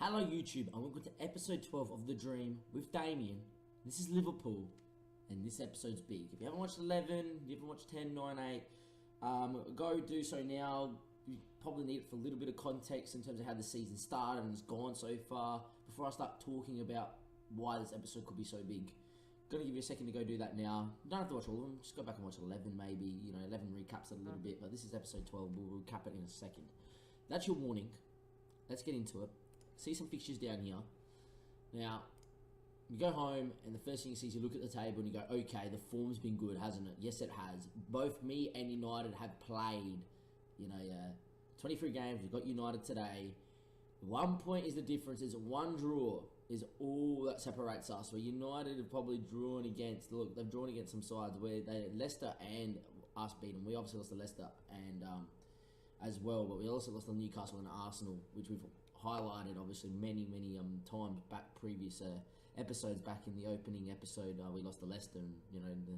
Hello YouTube, and welcome to episode 12 of The Dream with Damien. This is Liverpool, and this episode's big. If you haven't watched 11, you haven't watched 10, 9, 8, go do so now. You probably need it for a little bit of context in terms of how the season started and has gone so far, before I start talking about why this episode could be so big. Gonna give you a second to go do that now. You don't have to watch all of them, just go back and watch 11 maybe. 11 recaps it a little bit, but this is episode 12, we'll recap it in a second. That's your warning. Let's get into it. See some fixtures down here. Now, you go home and the first thing you see is you look at the table and you go, okay, the form's been good, hasn't it? Yes, it has. Both me and United have played, 23 games. We've got United today. 1 point is the difference. Is one draw is all that separates us. Where United have probably drawn against, look, they've drawn against some sides where Leicester and us beat them. We obviously lost to Leicester and as well, but we also lost to Newcastle and Arsenal, which we've highlighted obviously many times back, previous episodes. Back in the opening episode, we lost to Leicester, and in the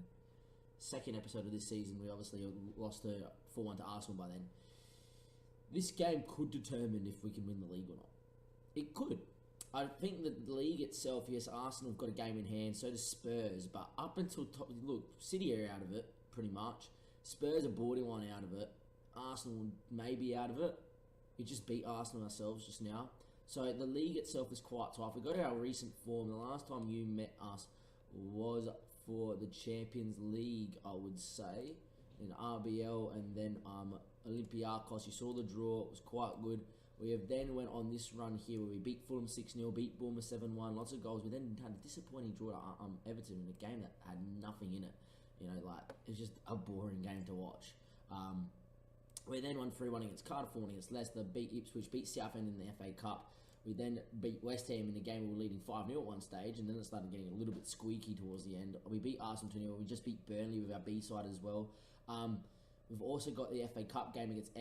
second episode of this season we obviously lost to 4-1 to Arsenal by then. This game could determine if we can win the league or not. It could. I think that the league itself, yes, Arsenal have got a game in hand, so does Spurs, but up until look, City are out of it pretty much. Spurs are borderline out of it. Arsenal may be out of it. We just beat Arsenal ourselves just now. So the league itself is quite tough. We go to our recent form. The last time you met us was for the Champions League, I would say, in RBL, and then Olympiacos. You saw the draw. It was quite good. We have then went on this run here where we beat Fulham 6-0, beat Bournemouth 7-1, lots of goals. We then had a disappointing draw at Everton in a game that had nothing in it. It's just a boring game to watch. We then won 3-1 against Cardiff, 4-1 against Leicester, beat Ipswich, beat Southend in the FA Cup. We then beat West Ham in the game we were leading 5-0 at one stage, and then it started getting a little bit squeaky towards the end. We beat Arsenal 2-0, we just beat Burnley with our B-side as well. We've also got the FA Cup game against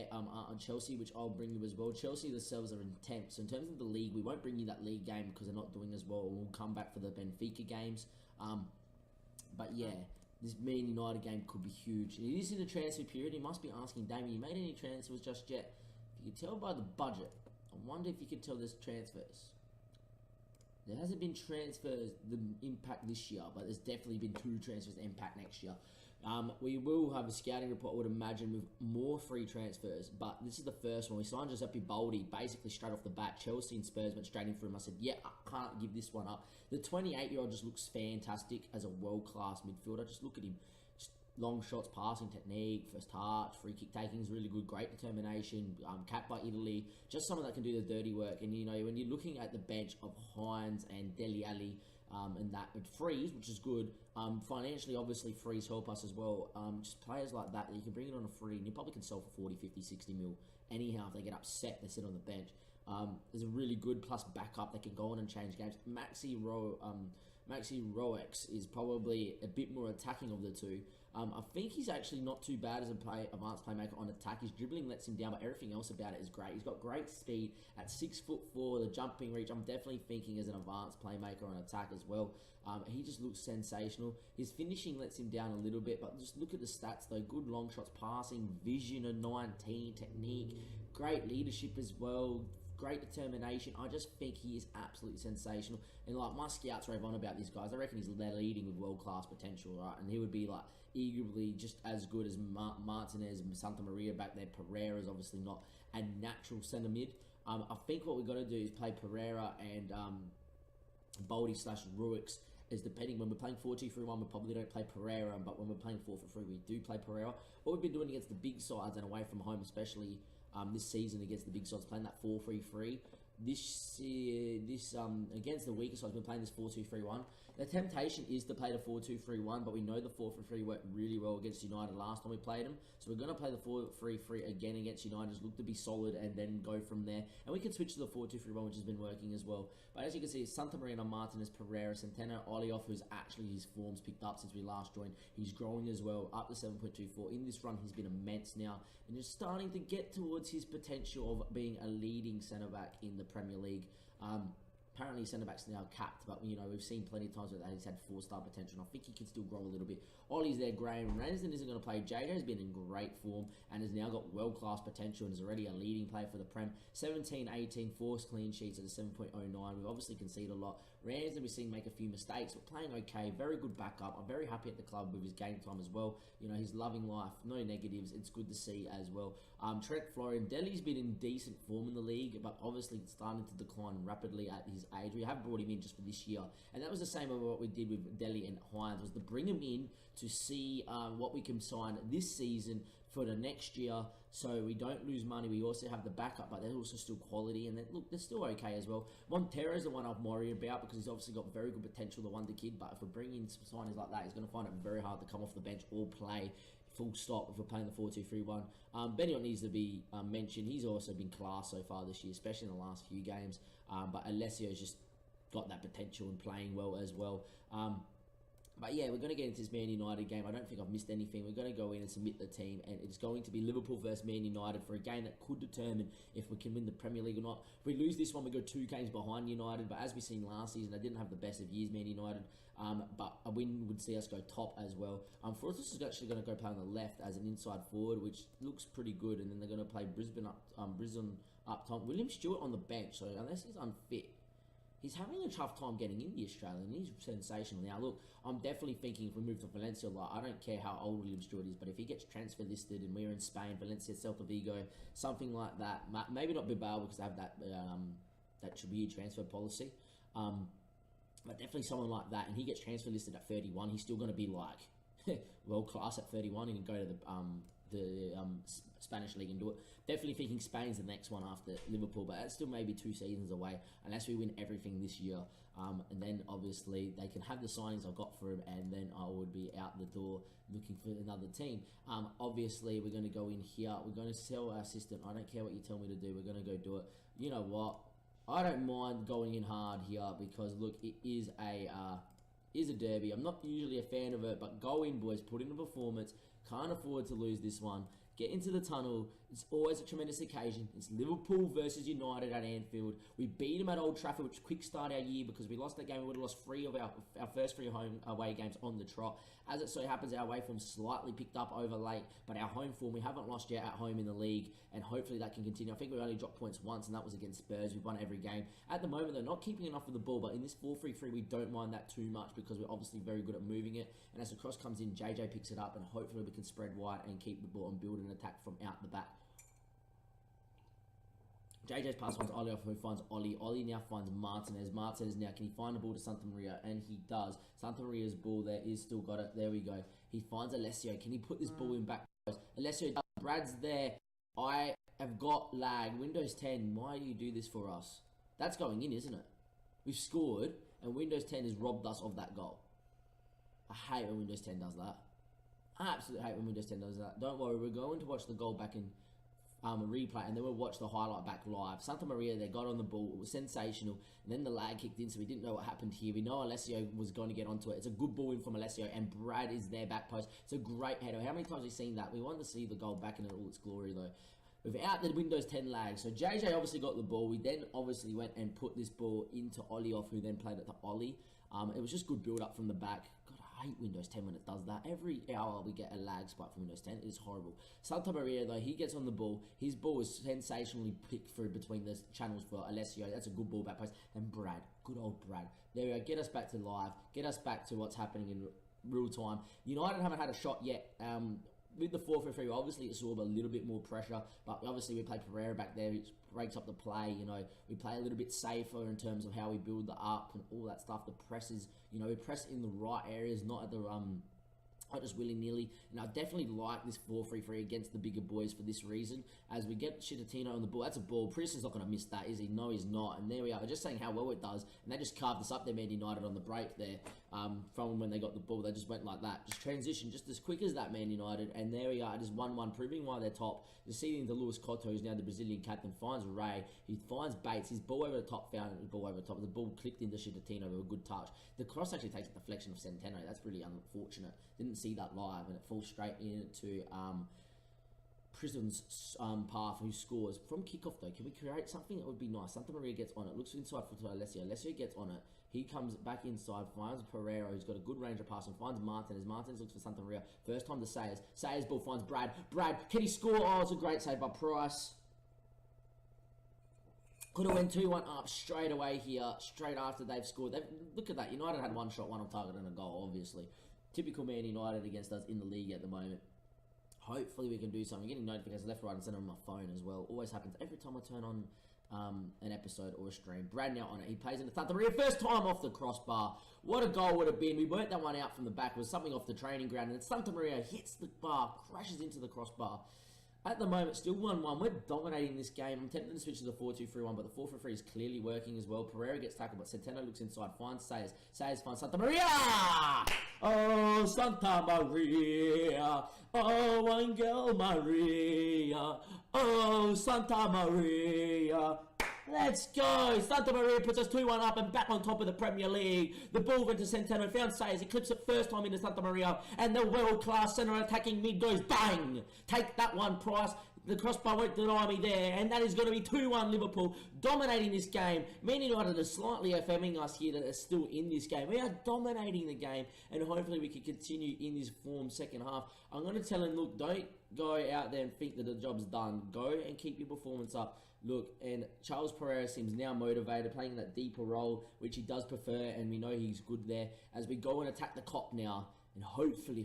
Chelsea, which I'll bring you as well. Chelsea themselves are in 10th, so in terms of the league, we won't bring you that league game because they're not doing as well. We'll come back for the Benfica games. But yeah, this Man United game could be huge. It is in the transfer period. You must be asking, Damien, you made any transfers just yet? If you can tell by the budget, I wonder if you can tell there's transfers. There hasn't been transfers the impact this year, but there's definitely been 2 transfers that impact next year. We will have a scouting report, I would imagine, with more free transfers, but this is the first one. We signed Giuseppe Baldi basically straight off the bat. Chelsea and Spurs went straight in for him. I said, yeah, I can't give this one up. The 28-year-old just looks fantastic as a world-class midfielder. Just look at him. Just long shots, passing technique, first touch, free kick taking is really good, great determination, capped by Italy, just someone that can do the dirty work. And when you're looking at the bench of Hines and Dele Alli, and that with Freeze, which is good, financially obviously Freeze help us as well, just players like that you can bring it on a free and you probably can sell for 40, 50, 60 mil anyhow. If they get upset, they sit on the bench. There's a really good plus backup that can go on and change games. Maxi Roex is probably a bit more attacking of the two. I think he's actually not too bad as a advanced playmaker on attack. His dribbling lets him down, but everything else about it is great. He's got great speed at 6'4", the jumping reach. I'm definitely thinking as an advanced playmaker on attack as well. He just looks sensational. His finishing lets him down a little bit, but just look at the stats though. Good long shots, passing, vision of 19, technique, great leadership as well. Great determination. I just think he is absolutely sensational. And my scouts rave on about these guys. I reckon he's leading with world-class potential, right? And he would be eagerly just as good as Martinez and Santa Maria back there. Pereira's obviously not a natural centre mid. I think what we've got to do is play Pereira and Baldi / Ruiz. Is depending when we're playing 4-2-3-1, we probably don't play Pereira, but when we're playing 4-3, we do play Pereira. What we've been doing against the big sides and away from home, especially this season against the big sides, playing that 4-3-3. This against the weaker sides, we're playing this 4-2-3-1. The temptation is to play the 4-2-3-1, but we know the 4-3-3 worked really well against United last time we played them. So we're going to play the 4-3-3 again against United, just look to be solid and then go from there. And we can switch to the 4-2-3-1, which has been working as well. But as you can see, Santa Maria, Martinez, Pereira, Centeno, Olioff, who's actually his form's picked up since we last joined. He's growing as well, up to 7.24. In this run, he's been immense now, and just starting to get towards his potential of being a leading centre-back in the Premier League. Apparently, centre-back's now capped, but, you know, we've seen plenty of times that he's had 4-star potential, and I think he can still grow a little bit. Ollie's there, Graham Ramsden isn't going to play. JJ's been in great form and has now got world-class potential and is already a leading player for the Prem. 17-18, forced clean sheets at a 7.09. We've obviously conceded a lot. Ramsden we've seen make a few mistakes, but playing okay. Very good backup. I'm very happy at the club with his game time as well. You know, he's loving life. No negatives. It's good to see as well. Trent Florian, Delhi's been in decent form in the league, but obviously it's starting to decline rapidly at his age. We have brought him in just for this year, and that was the same as what we did with Delhi and Hines, was to bring him in to see what we can sign this season for the next year, so we don't lose money. We also have the backup, but there's also still quality, and look, they're still okay as well. Montero is the one I'm worried about because he's obviously got very good potential, the wonder kid, but if we're bringing in some signings like that, he's going to find it very hard to come off the bench or play full stop if we're playing the 4-2-3-1. Benioff needs to be mentioned. He's also been class so far this year, especially in the last few games, but Alessio's just got that potential and playing well as well. But yeah, we're going to get into this Man United game. I don't think I've missed anything. We're going to go in and submit the team, and it's going to be Liverpool versus Man United for a game that could determine if we can win the Premier League or not. If we lose this one, we go 2 games behind United, but as we've seen last season, they didn't have the best of years, Man United, but a win would see us go top as well. Forrest is actually going to go play on the left as an inside forward, which looks pretty good, and then they're going to play Brisbane up top. William Stewart on the bench, so unless he's unfit, he's having a tough time getting in the Australian. He's sensational. Now, look, I'm definitely thinking if we move to Valencia, like, I don't care how old William Stewart is, but if he gets transfer listed and we're in Spain, Valencia, Celta Vigo, something like that, maybe not Bilbao because they have that Tribute transfer policy, but definitely someone like that, and he gets transfer listed at 31, he's still going to be like world class at 31. He can go to the Spanish league and do it. Definitely thinking Spain's the next one after Liverpool, but that's still maybe 2 seasons away unless we win everything this year. And then obviously they can have the signings I've got for him, and then I would be out the door looking for another team. Obviously we're going to go in here. We're going to sell our assistant. I don't care what you tell me to do. We're going to go do it. You know what? I don't mind going in hard here because look, it is a derby. I'm not usually a fan of it, but go in, boys. Put in a performance. Can't afford to lose this one. Get into the tunnel. It's always a tremendous occasion. It's Liverpool versus United at Anfield. We beat them at Old Trafford, which quick start our year because we lost that game. We would have lost 3 of our first 3 home away games on the trot. As it so happens, our away form slightly picked up over late, but our home form, we haven't lost yet at home in the league, and hopefully that can continue. I think we only dropped points once, and that was against Spurs. We've won every game. At the moment, they're not keeping enough of the ball, but in this 4-3-3, we don't mind that too much because we're obviously very good at moving it. And as the cross comes in, JJ picks it up, and hopefully we can spread wide and keep the ball and build an attack from out the back. JJ's pass finds Ollie off, who finds Ollie. Ollie now finds Martinez. Martinez now, can he find the ball to Santa Maria? And he does. Santa Maria's ball there is still got it. There we go. He finds Alessio. Can he put this ball in back? Alessio does. Brad's there. I have got lag. Windows 10, why do you do this for us? That's going in, isn't it? We've scored, and Windows 10 has robbed us of that goal. I hate when Windows 10 does that. I absolutely hate when Windows 10 does that. Don't worry, we're going to watch the goal back in replay, and then we'll watch the highlight back live. Santa Maria, they got on the ball. It was sensational. And then the lag kicked in, so we didn't know what happened here. We know Alessio was going to get onto it. It's a good ball in from Alessio, and Brad is there back post. It's a great header. How many times have we seen that? We wanted to see the goal back in all its glory, though. Without the Windows 10 lag. So JJ obviously got the ball. We then obviously went and put this ball into Ollie off, who then played it to Ollie. It was just good build-up from the back. God, I hate Windows 10 when it does that. Every hour we get a lag spike from Windows 10. It is horrible. Santa Maria, though, he gets on the ball. His ball is sensationally picked through between the channels for Alessio. That's a good ball back post. And Brad, good old Brad. There we go. Get us back to live. Get us back to what's happening in real time. United haven't had a shot yet. With the 4-3-3, obviously it absorbed a little bit more pressure, but obviously we play Pereira back there, which breaks up the play. You know, we play a little bit safer in terms of how we build the up and all that stuff. The presses, you know, we press in the right areas, not at the not just willy-nilly. And I definitely like this 4-3-3 against the bigger boys for this reason. As we get Chitatino on the ball, that's a ball. Pearson's not going to miss that, is he? No, he's not. And there we are. We're just saying how well it does. And they just carved us up there, Man United, on the break there. From when they got the ball, they just went like that. Just transition, just as quick as that, Man United. And there we are. It is 1-1, proving why they're top. Just seeing the Luis Cotto, who's now the Brazilian captain, finds Ray. He finds Bates. His ball over the top, found the ball over the top. The ball clicked into Chitatino with a good touch. The cross actually takes a deflection of Centeno. That's really unfortunate. Didn't see that live, and it falls straight into Prison's path who scores from kickoff though. Can we create something that would be nice? Santa Maria gets on it, looks inside for Alessio. Alessio gets on it. He comes back inside, finds Pereira, who's got a good range of passing, finds Martinez. Martinez looks for Santa Maria. First time to Sayers. Sayers ball finds Brad. Brad, can he score? Oh, it's a great save by Price. Could have went 2-1 up straight away here, straight after they've scored. Look at that. United had one shot, one on target and a goal, obviously. Typical Man United against us in the league at the moment. Hopefully we can do something. Getting notifications left, right and centre on my phone as well. Always happens every time I turn on an episode or a stream. Brad now on it. He plays into Santa Maria. First time off the crossbar. What a goal would have been. We worked that one out from the back. It was something off the training ground. And Santa Maria hits the bar, crashes into the crossbar. At the moment, still 1-1. We're dominating this game. I'm tempted to switch to the 4-2-3-1, but the 4-3-3 is clearly working as well. Pereira gets tackled, but Centeno looks inside, finds Sayers. Sayers finds Santa Maria! Oh, Santa Maria! Oh, Angel Maria! Oh, Santa Maria! Let's go! Santa Maria puts us 2-1 up and back on top of the Premier League. The ball went to Centeno, found Sayers, he clips it first time into Santa Maria, and the world-class centre attacking mid goes bang! Take that one, Price. The crossbar won't deny me there, and that is going to be 2-1 Liverpool, dominating this game. Man United are slightly FMing us here that are still in this game. We are dominating the game, and hopefully we can continue in this form second half. I'm going to tell him, look, don't go out there and think that the job's done. Go and keep your performance up. Look, and Charles Pereira seems now motivated, playing that deeper role, which he does prefer, and we know he's good there. As we go and attack the cop now, and hopefully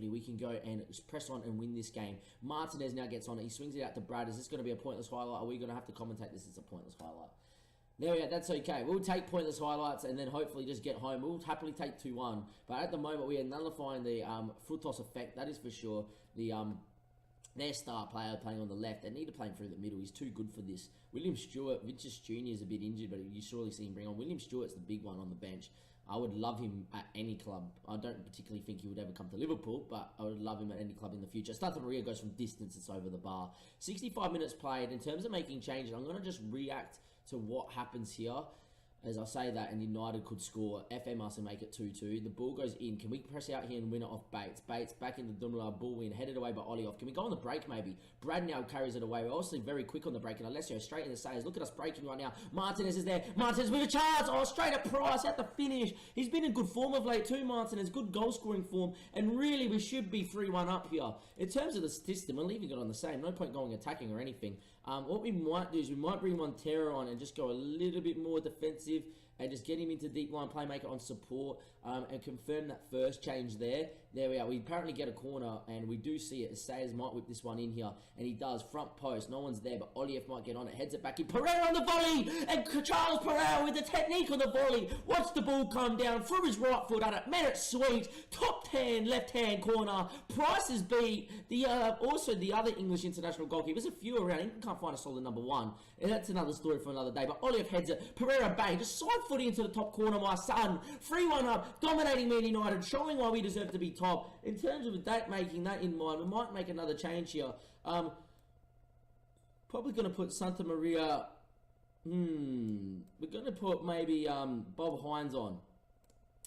we can go and press on and win this game. Martinez now gets on it. He swings it out to Brad. Is this going to be a pointless highlight? Are we going to have to commentate this as a pointless highlight? There we go. That's okay. We'll take pointless highlights and then hopefully just get home. We'll happily take 2-1. But at the moment, we are nullifying the Frutos effect. That is for sure. Their star player playing on the left. They need to play him through the middle. He's too good for this. William Stewart, Vinicius Jr. is a bit injured, but you surely see him bring on. William Stewart's the big one on the bench. I would love him at any club. I don't particularly think he would ever come to Liverpool, but I would love him at any club in the future. Santa Maria goes from distance, it's over the bar. 65 minutes played. In terms of making changes, I'm going to just react to what happens here. As I say that, and United could score. FM us and make it 2-2. The ball goes in. Can we press out here and win it off Bates? Bates back into Dumla. Ball win. Headed away by Ollie off. Can we go on the break maybe? Brad now carries it away. We're obviously very quick on the break. And Alessio straight in the Sayers. Look at us breaking right now. Martinez is there. Martinez with a chance. Oh, straight at Price at the finish. He's been in good form of late too, Martinez. Good goal scoring form. And really, we should be 3-1 up here. In terms of the system, we're leaving it on the same. No point going attacking or anything. What we might do is we might bring Montero on and just go a little bit more defensive and just get him into deep line playmaker on support and confirm that first change there. There we are. We apparently get a corner and we do see it. Sayers might whip this one in here and he does. Front post. No one's there, but Oliev might get on it. Heads it back in. Pereira on the volley and Charles Pereira with the technique on the volley. Watch the ball come down through his right foot at it. Man, it's sweet. Top hand, left hand corner. Price is beat. Also the other English international goalkeepers. A few around. He can't find a solid number one. And that's another story for another day. But Oliev heads it. Pereira bang. Just side footing into the top corner, my son. 3-1 up. Dominating Man United. Showing why we deserve to be top. In terms of that, making that in mind, we might make another change here. Probably going to put Santa Maria. We're going to put maybe Bob Hines on.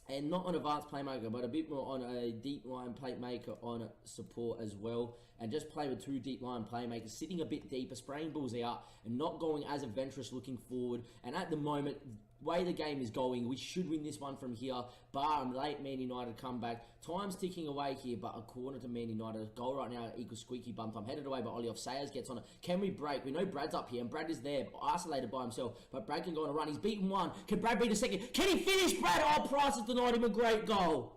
And not on advanced playmaker, but a bit more on a deep line playmaker on support as well. And just play with two deep line playmakers, sitting a bit deeper, spraying balls out, and not going as adventurous looking forward. And at the moment, way the game is going, we should win this one from here. Bar late Man United comeback. Time's ticking away here, but a corner to Man United. Goal right now equals squeaky bum time. Headed away by Ollie. Sayers gets on it. Can we break? We know Brad's up here, and Brad is there, isolated by himself. But Brad can go on a run. He's beaten one. Can Brad beat a second? Can he finish, Brad? Oh, Price has denied him a great goal.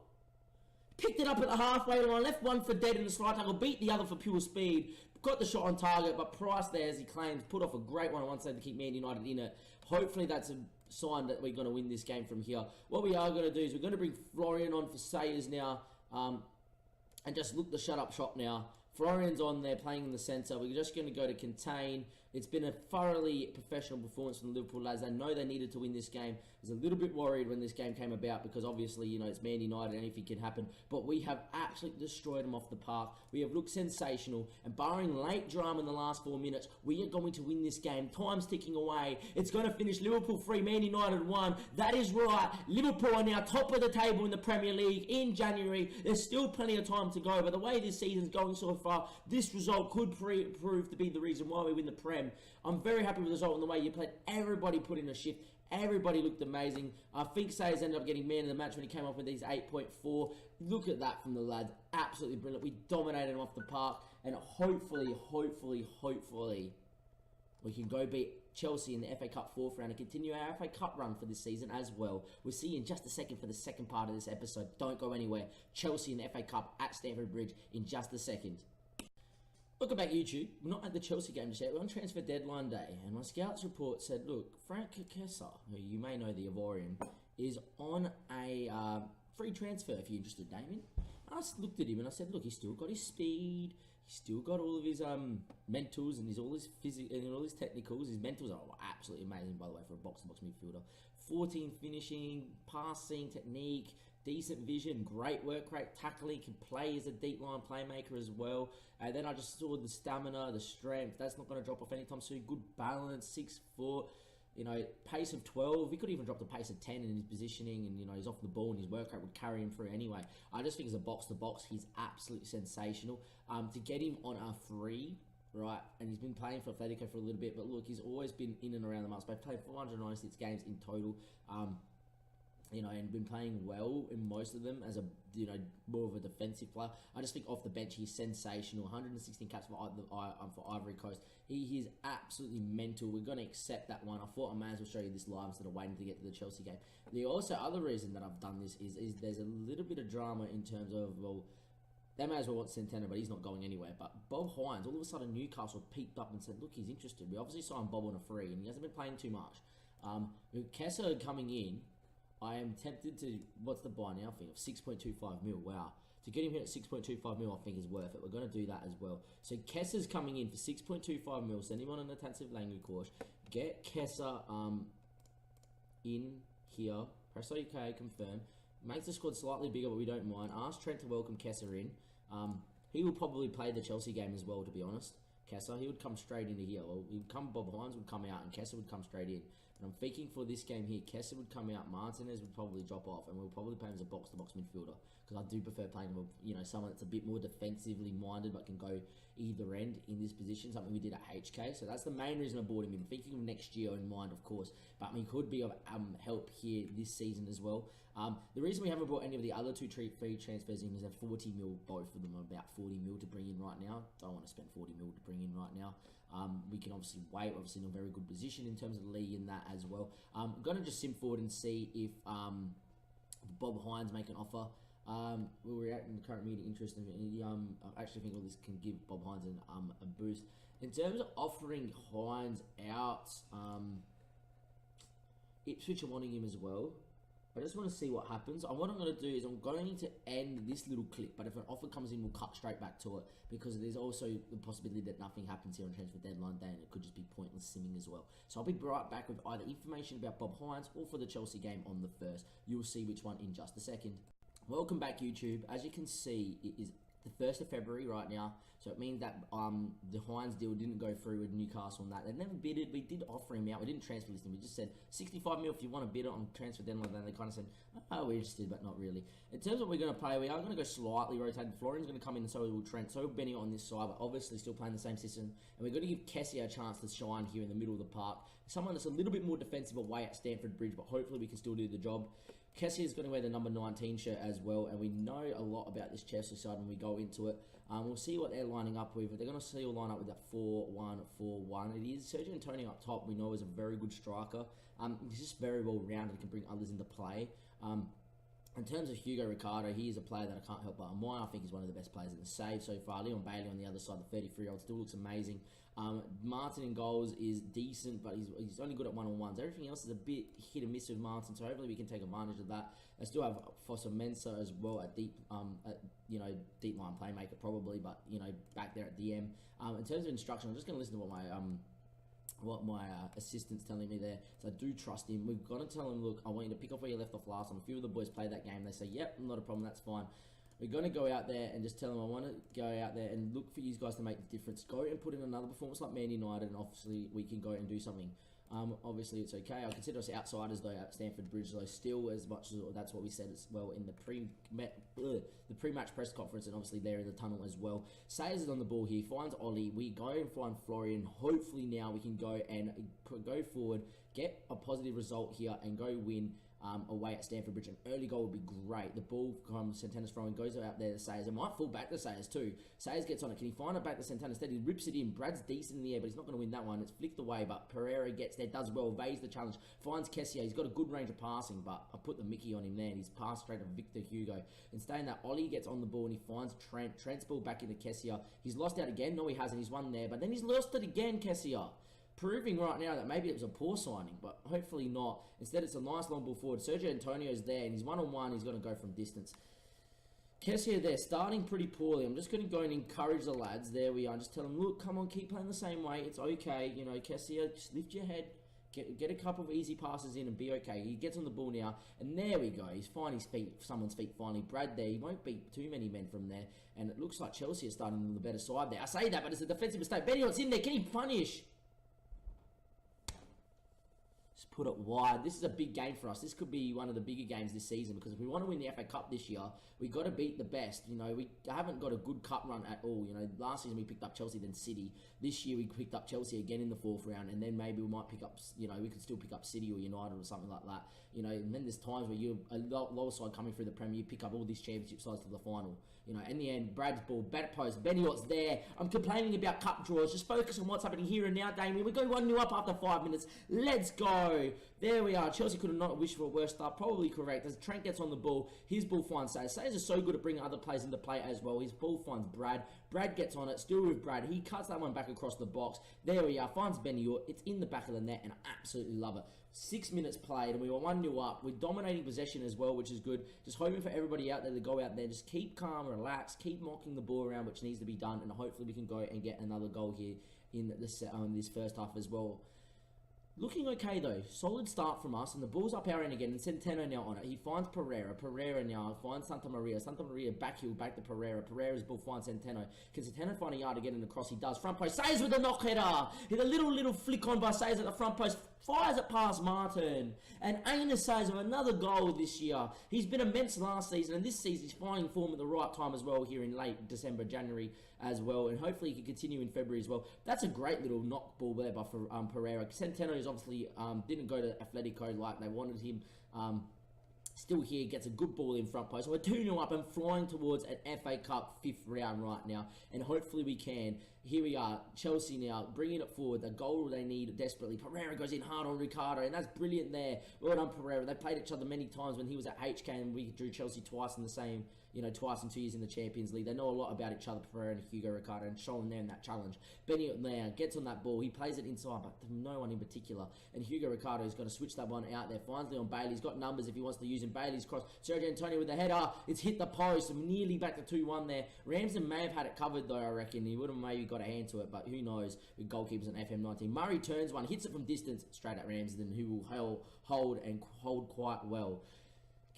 Picked it up at the halfway line. Left one for dead in the slide tackle. Beat the other for pure speed. Got the shot on target, but Price there, as he claims, put off a great one on one side to keep Man United in it. Hopefully that's a sign that we're going to win this game from here. What we are going to do is we're going to bring Florian on for Sayers now and just look the shut up shop now. Florian's on there playing in the centre. We're just going to go to contain. It's been a thoroughly professional performance from the Liverpool lads. They know they needed to win this game. I was a little bit worried when this game came about because obviously, you know, it's Man United and anything can happen. But we have absolutely destroyed them off the park. We have looked sensational. And barring late drama in the last 4 minutes, we are going to win this game. Time's ticking away. It's going to finish Liverpool 3, Man United 1. That is right. Liverpool are now top of the table in the Premier League in January. There's still plenty of time to go. But the way this season's going so far, far. This result could prove to be the reason why we win the Prem. I'm very happy with the result and the way you played. Everybody put in a shift. Everybody looked amazing. I think Sayers ended up getting man of the match when he came off with these 8.4. Look at that from the lads. Absolutely brilliant. We dominated him off the park. And hopefully, we can go beat Chelsea in the FA Cup fourth round and continue our FA Cup run for this season as well. We'll see you in just a second for the second part of this episode. Don't go anywhere. Chelsea in the FA Cup at Stamford Bridge in just a second. Welcome back, YouTube. We're not at the Chelsea game just yet. We're on transfer deadline day, and my scouts report said, look, Frank Kessa, who you may know, the Ivorian, is on a free transfer if you're interested, Damien. I just looked at him and I said, look, he's still got his speed. He's still got all of his mentals and all his physical and all his technicals. His mentals are absolutely amazing, by the way, for a box-to-box midfielder. 14 finishing, passing, technique, decent vision, great work rate, tackling, can play as a deep line playmaker as well. And then I just saw the stamina, the strength. That's not going to drop off anytime soon. Good balance, 6 foot. You know, pace of 12. He could even drop the pace of 10 in his positioning, and, you know, he's off the ball and his work rate would carry him through anyway. I just think as a box-to-box, he's absolutely sensational. To get him on a free, right, and he's been playing for Atletico for a little bit, but look, he's always been in and around the mark. They've played 496 games in total. You know, and been playing well in most of them as a, you know, more of a defensive player. I just think off the bench, he's sensational. 116 caps for Ivory Coast. He is absolutely mental. We're going to accept that one. I thought I may as well show you this live instead of waiting to get to the Chelsea game. The also other reason that I've done this is there's a little bit of drama in terms of, well, they may as well want Santana, but he's not going anywhere. But Bob Hines, all of a sudden Newcastle peeped up and said, look, he's interested. We obviously signed Bob on a free, and he hasn't been playing too much. With Kessa coming in, I am tempted to, what's the buy now thing of 6.25 mil? Wow. To get him here at 6.25 mil, I think is worth it. We're going to do that as well. So Kessa's coming in for 6.25 mil. Send him on an intensive language course. Get Kessa in here. Press OK, confirm. Makes the squad slightly bigger, but we don't mind. Ask Trent to welcome Kessa in. He will probably play the Chelsea game as well, to be honest. Kessa, he would come straight into here. Well, Bob Hines would come out and Kessa would come straight in. And I'm thinking for this game here, Kessa would come out, Martinez would probably drop off, and we'll probably play him as a box-to-box midfielder, because I do prefer playing him, you know, someone that's a bit more defensively minded but can go either end in this position, something we did at HK. So that's the main reason I bought him in. Thinking of next year in mind, of course, but he could be of help here this season as well. The reason we haven't brought any of the other two free transfers in is that 40 mil, both of them are about 40 mil to bring in right now. Don't want to spend 40 mil to bring in right now. We can obviously wait, obviously in a very good position in terms of the league in that as well. I'm going to just sim forward and see if Bob Hines make an offer. We'll react in the current media interest, and I actually think all this can give Bob Hines a boost. In terms of offering Hines out, Ipswich are wanting him as well. I just want to see what happens. What I'm going to do is I'm going to end this little clip, but if an offer comes in, we'll cut straight back to it, because there's also the possibility that nothing happens here on transfer deadline day, and it could just be pointless simming as well. So I'll be right back with either information about Bob Hines or for the Chelsea game on the 1st. You'll see which one in just a second. Welcome back, YouTube. As you can see, it is the 1st of February right now, so it means that the Hines deal didn't go through with Newcastle and that. They never bidded. We did offer him out. We didn't transfer list him. We just said 65 mil if you want to bid it on transfer deadline. Then they kind of said, oh, we're interested, but not really. In terms of what we're going to play, we are going to go slightly rotated. Florian's going to come in, and so will Trent. So will Benny on this side, but obviously still playing the same system. And we're going to give Kessie a chance to shine here in the middle of the park. Someone that's a little bit more defensive away at Stamford Bridge, but hopefully we can still do the job. Kessie is going to wear the number 19 shirt as well, and we know a lot about this Chelsea side when we go into it. We'll see what they're lining up with. They're going to still line up with that 4-1-4-1. It is Sergio Antonio up top. We know is a very good striker. He's just very well rounded, can bring others into play. In terms of Hugo Ricardo, he is a player that I can't help but admire. I think he's one of the best players in the save so far. Leon Bailey on the other side, the 33-year-old, still looks amazing. Martin in goals is decent, but he's only good at one-on-ones. Everything else is a bit hit and miss with Martin, so hopefully we can take advantage of that. I still have Fossa Mensah as well at deep line playmaker probably, but back there at DM. In terms of instruction, I'm just going to listen to what my assistant's telling me there. So I do trust him. We've got to tell him, look, I want you to pick up where you left off last time. A few of the boys played that game. They say, yep, not a problem, that's fine. We're going to go out there and just tell them I want to go out there and look for you guys to make the difference. Go and put in another performance like Man United, and obviously we can go and do something. Obviously, it's okay. I consider us outsiders though at Stamford Bridge, though. Still, as much as that's what we said as well in the pre-match press conference, and obviously there in the tunnel as well. Sayers is on the ball here. Finds Ollie. We go and find Florian. Hopefully now we can go and go forward, get a positive result here, and go win. Away at Stamford Bridge. An early goal would be great. The ball comes, Santana's throwing, goes out there to Sayers. It might fall back to Sayers too. Sayers gets on it. Can he find it back to Santana? Instead, he rips it in. Brad's decent in the air, but he's not going to win that one. It's flicked away, but Pereira gets there, does well, evades the challenge, finds Kessier. He's got a good range of passing, but I put the Mickey on him there, and he's passed straight to Victor Hugo. Instead, that Ollie gets on the ball, and he finds Trent. Trent's ball back into Kessier. He's lost out again. No, he hasn't. He's won there, but then he's lost it again, Kessier. Proving right now that maybe it was a poor signing, but hopefully not. Instead, it's a nice long ball forward. Sergio Antonio's there, and he's one-on-one. He's going to go from distance. Kessier there, starting pretty poorly. I'm just going to go and encourage the lads. There we are. Just tell them, look, come on, keep playing the same way. It's okay. You know, Kessier, just lift your head. Get a couple of easy passes in and be okay. He gets on the ball now, and there we go. He's finding his feet, someone's feet finally. Brad there, he won't beat too many men from there, and it looks like Chelsea are starting on the better side there. I say that, but it's a defensive mistake. Benioff's in there. Can he punish? Put it wide. This is a big game for us. This could be one of the bigger games this season, because if we want to win the FA Cup this year, we got to beat the best. You know, we haven't got a good cup run at all. You know, last season we picked up Chelsea, then City. This year we picked up Chelsea again in the 4th round, and then maybe we might pick up, you know, we could still pick up City or United or something like that. You know, and then there's times where you're a lower side coming through the Premier, you pick up all these championship sides to the final. You know, in the end, Brad's ball, back post, Benioff's there. I'm complaining about cup draws. Just focus on what's happening here and now, Damien. We go 1-0 up after 5 minutes. Let's go. There we are. Chelsea could have not wished for a worse start. Probably correct. As Trent gets on the ball, his ball finds Sayers. Sayers is so good at bringing other players into play as well. His ball finds Brad. Brad gets on it. Still with Brad. He cuts that one back across the box. There we are. Finds Benioff. It's in the back of the net, and I absolutely love it. 6 minutes played, and we were 1-0 up. We're dominating possession as well, which is good. Just hoping for everybody out there to go out there, just keep calm, relax, keep mocking the ball around, which needs to be done, and hopefully we can go and get another goal here in this first half as well. Looking okay though, solid start from us, and the ball's up our end again, and Centeno now on it. He finds Pereira, Pereira now finds Santa Maria back heel, back to Pereira, Pereira's ball finds Centeno. Can Centeno find a yard again in the cross? He does, front post, Sayers with a knock header! Hit a little flick on by Sayers at the front post, fires it past Martin, and Aina Sayers with another goal this year. He's been immense last season, and this season he's finding form at the right time as well here in late December, January as well, and hopefully he can continue in February as well. That's a great little knock ball there by Pereira. Centeno is obviously didn't go to Atletico like they wanted him. Still here, gets a good ball in front post. So we're 2-0 up and flying towards an FA Cup 5th round right now, and hopefully we can. Here we are, Chelsea now, bringing it forward, the goal they need desperately. Pereira goes in hard on Ricardo, and that's brilliant there. Well done, Pereira. They played each other many times when he was at HK, and we drew Chelsea twice in the same, you know, twice in 2 years in the Champions League. They know a lot about each other, Pereira and Hugo Ricardo, and showing them that challenge. Benioff now gets on that ball. He plays it inside, but no one in particular. And Hugo Ricardo is going to switch that one out there. Finds Leon Bailey. He's got numbers if he wants to use him. Bailey's cross. Sergio Antonio with the header. It's hit the post. Nearly back to 2-1 there. Ramsden may have had it covered though, I reckon. He would have maybe got a hand to it, but who knows with goalkeepers on FM19. Murray turns one, hits it from distance, straight at Ramsden, who will hold quite well.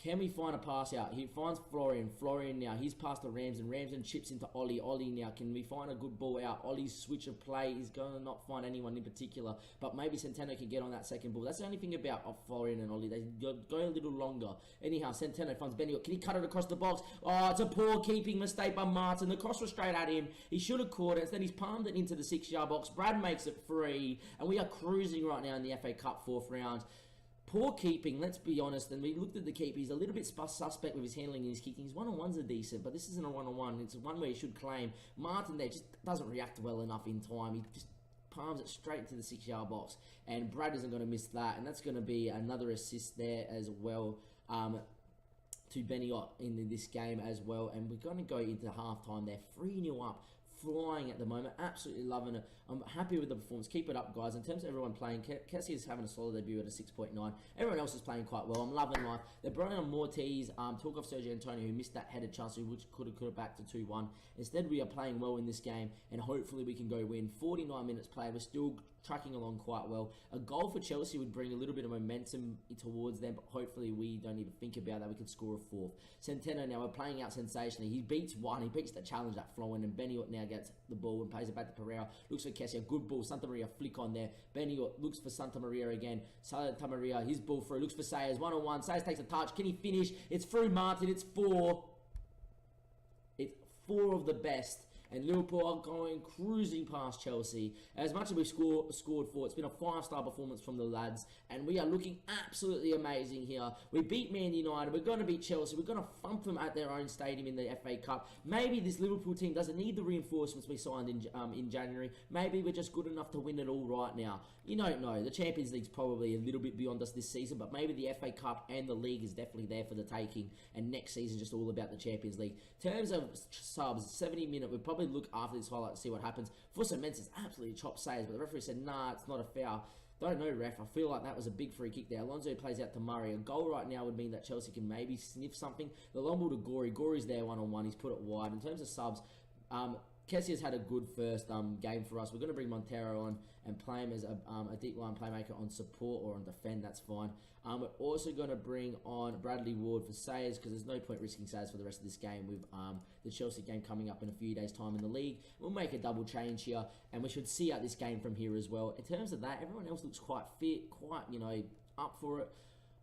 Can we find a pass out? He finds Florian. Florian now, he's past to Ramsden. Ramsden chips into Ollie. Ollie now, can we find a good ball out? Ollie's switch of play is going to not find anyone in particular, but maybe Centeno can get on that second ball. That's the only thing about Florian and Ollie. They go a little longer. Anyhow, Centeno finds Benioff. Can he cut it across the box? Oh, it's a poor keeping mistake by Martin. The cross was straight at him. He should have caught it. Then he's palmed it into the 6-yard box. Brad makes it free, and we are cruising right now in the FA Cup 4th round. Poor keeping, let's be honest, and we looked at the keeper. He's a little bit suspect with his handling and his kicking. His one-on-ones are decent, but this isn't a one-on-one. It's one where he should claim. Martin there just doesn't react well enough in time. He just palms it straight to the 6-yard box, and Brad isn't going to miss that, and that's going to be another assist there as well to Benioff in this game as well, and we're going to go into half-time there, 3-0 up. Flying at the moment, absolutely loving it. I'm happy with the performance. Keep it up, guys. In terms of everyone playing, Kessie is having a solid debut at a 6.9. Everyone else is playing quite well. I'm loving life. They're bringing on Mortiz. Talk of Sergio Antonio, who missed that headed chance, which could have back to 2-1. Instead, we are playing well in this game, and hopefully we can go win. 49 minutes played. We're still tracking along quite well. A goal for Chelsea would bring a little bit of momentum towards them, but hopefully we don't even think about that. We could score a fourth. Centeno now, we're playing out sensationally. He beats one. He beats the challenge that flowing, and Beniot now gets the ball and plays it back to Pereira. Looks for Kessie. A good ball. Santa Maria flick on there. Beniot looks for Santa Maria again. Santa Maria, his ball through. Looks for Sayers. 1-on-1. Sayers takes a touch. Can he finish? It's through Martin. It's four. It's four of the best. And Liverpool are going cruising past Chelsea. As much as we've scored four, it's been a 5-star performance from the lads. And we are looking absolutely amazing here. We beat Man United. We're going to beat Chelsea. We're going to thump them at their own stadium in the FA Cup. Maybe this Liverpool team doesn't need the reinforcements we signed in January. Maybe we're just good enough to win it all right now. You don't know. The Champions League's probably a little bit beyond us this season, but maybe the FA Cup and the league is definitely there for the taking. And next season just all about the Champions League. In terms of subs, 70-minute, we'll probably look after this highlight to see what happens. Fussa Mensah's absolutely chopped Sayers, but the referee said, nah, it's not a foul. Don't know, ref. I feel like that was a big free kick there. Alonso plays out to Murray. A goal right now would mean that Chelsea can maybe sniff something. The long ball to Gorey. Gorey's there one-on-one. He's put it wide. In terms of subs, Kessia's had a good first game for us. We're going to bring Montero on and play him as a deep line playmaker on support or on defend. That's fine. We're also going to bring on Bradley Ward for Sayers because there's no point risking Sayers for the rest of this game with the Chelsea game coming up in a few days' time in the league. We'll make a double change here and we should see out this game from here as well. In terms of that, everyone else looks quite fit, quite, up for it.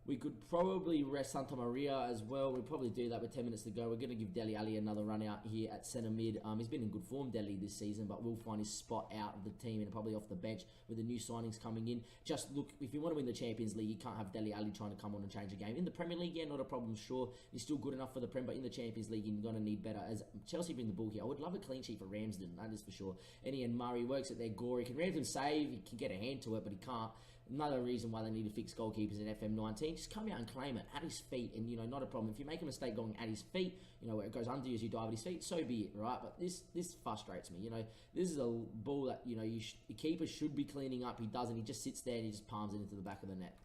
We could probably rest Santa Maria as well. We'll probably do that with 10 minutes to go. We're going to give Dele Alli another run out here at centre mid. He's been in good form, Dele, this season, but we'll find his spot out of the team and probably off the bench with the new signings coming in. Just look, if you want to win the Champions League, you can't have Dele Alli trying to come on and change a game. In the Premier League, yeah, not a problem, sure. He's still good enough for the Prem, but in the Champions League, you're going to need better. As Chelsea bring the ball here, I would love a clean sheet for Ramsden, that is for sure. And Murray works at their Gorey. Can Ramsden save? He can get a hand to it, but he can't. Another reason why they need to fix goalkeepers in FM19. Just come out and claim it at his feet, and not a problem. If you make a mistake going at his feet, where it goes under you as you dive at his feet, so be it, right? But this frustrates me. This is a ball that the keeper should be cleaning up. He doesn't. He just sits there and he just palms it into the back of the net.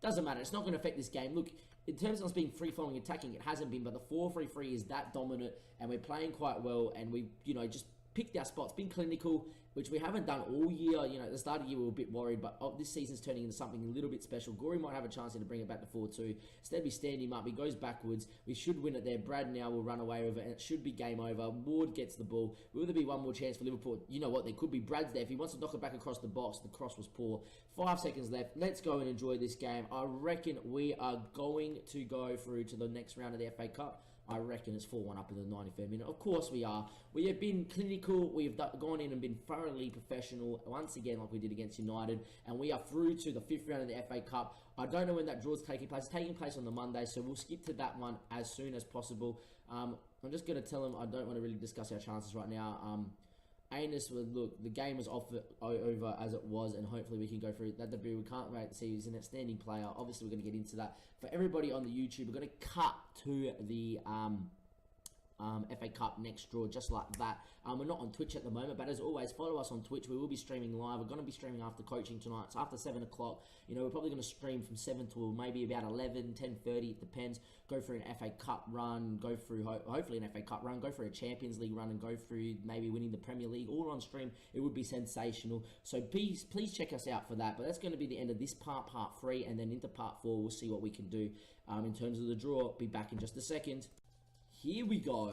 Doesn't matter. It's not going to affect this game. Look, in terms of us being free-flowing attacking, it hasn't been, but the 4-3-3 is that dominant, and we're playing quite well, and we just picked our spots, been clinical, which we haven't done all year. At the start of the year we were a bit worried, but this season's turning into something a little bit special. Gorey might have a chance here to bring it back to 4-2. Instead we stand him up, he goes backwards. We should win it there. Brad now will run away with it, and it should be game over. Ward gets the ball. Will there be one more chance for Liverpool? You know what, there could be. Brad's there. If he wants to knock it back across the box, the cross was poor. 5 seconds left. Let's go and enjoy this game. I reckon we are going to go through to the next round of the FA Cup. I reckon it's 4-1 up in the 93rd minute. Of course we are. We have been clinical. We've gone in and been thoroughly professional once again like we did against United. And we are through to the 5th round of the FA Cup. I don't know when that draw's taking place. It's taking place on the Monday, so we'll skip to that one as soon as possible. I'm just going to tell them I don't want to really discuss our chances right now. Anus would look, the game was over as it was, and hopefully we can go through that debut. We can't wait to see he's an outstanding player. Obviously, we're going to get into that. For everybody on the YouTube, we're going to cut to the FA Cup next draw, just like that. We're not on Twitch at the moment, but as always, follow us on Twitch. We will be streaming live. We're going to be streaming after coaching tonight. It's after 7 o'clock. We're probably going to stream from 7 to maybe about 11, 10:30. It depends. Go through an FA Cup run. Go through, hopefully, an FA Cup run. Go through a Champions League run and go through maybe winning the Premier League. All on stream. It would be sensational. So please check us out for that. But that's going to be the end of this part 3. And then into part 4, we'll see what we can do in terms of the draw. Be back in just a second. Here we go.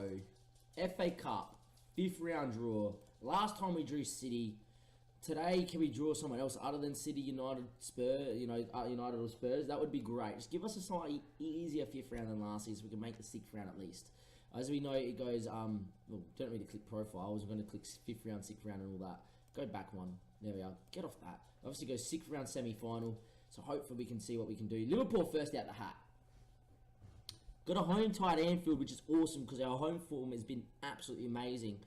FA Cup, 5th round draw. Last time we drew City. Today, can we draw someone else other than City, United, Spurs, United or Spurs? That would be great. Just give us a slightly easier 5th round than last year so we can make the 6th round at least. As we know, it goes, well, don't need to click profiles. We're going to click 5th round, 6th round and all that. Go back one. There we are. Get off that. Obviously, go 6th round semi-final. So hopefully we can see what we can do. Liverpool first out the hat. Got a home tie at Anfield, which is awesome because our home form has been absolutely amazing.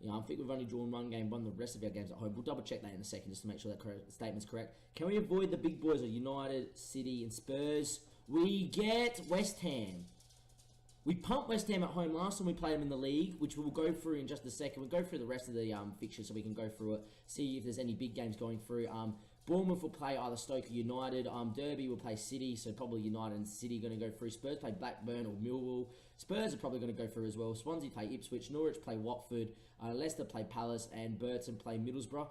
I think we've only drawn one game, won the rest of our games at home. We'll double check that in a second just to make sure that statement's correct. Can we avoid the big boys of United, City and Spurs? We get West Ham. We pumped West Ham at home last time we played them in the league, which we'll go through in just a second. We'll go through the rest of the fixtures so we can go through it, see if there's any big games going through. Bournemouth will play either Stoke or United. Derby will play City, so probably United and City going to go through. Spurs play Blackburn or Millwall. Spurs are probably going to go through as well. Swansea play Ipswich. Norwich play Watford. Leicester play Palace, and Burton play Middlesbrough.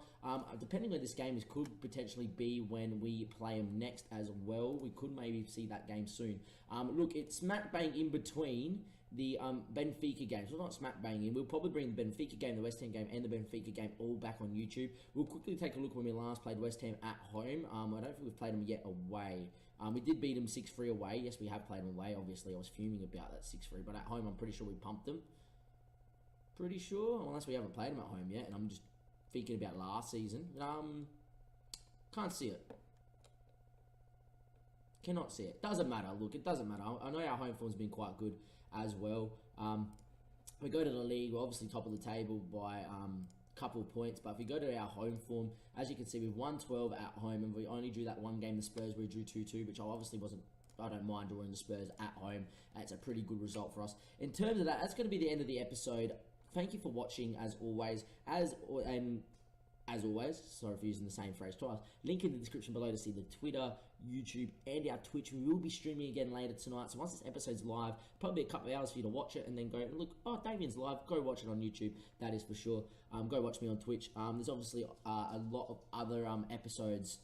Depending where this game is, could potentially be when we play them next as well. We could maybe see that game soon. Look, it's smack bang in between the Benfica games. Well, not smack bang in. We'll probably bring the Benfica game, the West Ham game, and the Benfica game all back on YouTube. We'll quickly take a look when we last played West Ham at home. I don't think we've played them yet away. We did beat them 6-3 away. Yes, we have played them away. Obviously, I was fuming about that 6-3, but at home, I'm pretty sure we pumped them. Pretty sure, unless we haven't played them at home yet, and I'm just thinking about last season. Can't see it. Cannot see it. Doesn't matter. Look, it doesn't matter. I know our home form's been quite good as well. We go to the league, we're obviously top of the table by a couple of points, but if we go to our home form, as you can see, we've won 12 at home, and we only drew that one game, the Spurs, we drew 2-2, which I obviously I don't mind drawing the Spurs at home. It's a pretty good result for us. In terms of that, that's going to be the end of the episode. Thank you for watching, as always. As always, sorry for using the same phrase twice, link in the description below to see the Twitter, YouTube, and our Twitch. We will be streaming again later tonight, so once this episode's live, probably a couple of hours for you to watch it, and then go, look, oh, Damien's live, go watch it on YouTube, that is for sure. Go watch me on Twitch. There's obviously a lot of other episodes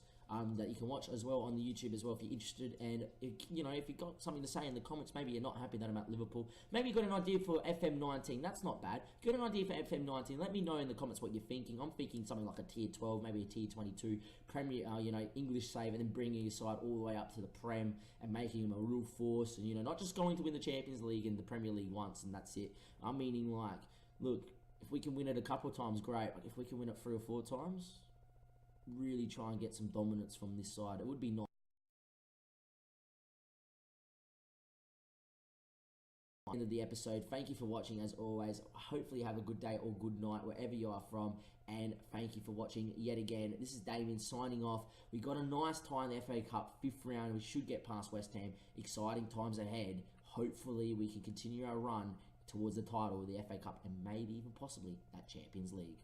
that you can watch as well on the YouTube as well if you're interested. And if you've got something to say in the comments, maybe you're not happy that I'm at Liverpool, maybe you got an idea for FM19, that's not bad. If you got an idea for FM19, let me know in the comments what you're thinking. I'm thinking something like a tier 12, maybe a tier 22 Premier, English save, and then bringing your side all the way up to the Prem and making them a real force, and not just going to win the Champions League and the Premier League once and that's it. I'm meaning, like, look, if we can win it a couple of times, great. But if we can win it 3 or 4 times, really try and get some dominance from this side. It would be nice. End of the episode. Thank you for watching, as always. Hopefully you have a good day or good night wherever you are from, and thank you for watching yet again. This is Damien signing off. We got a nice tie in the FA Cup 5th round. We should get past West Ham. Exciting times ahead. Hopefully we can continue our run towards the title of the FA Cup and maybe even possibly that Champions League.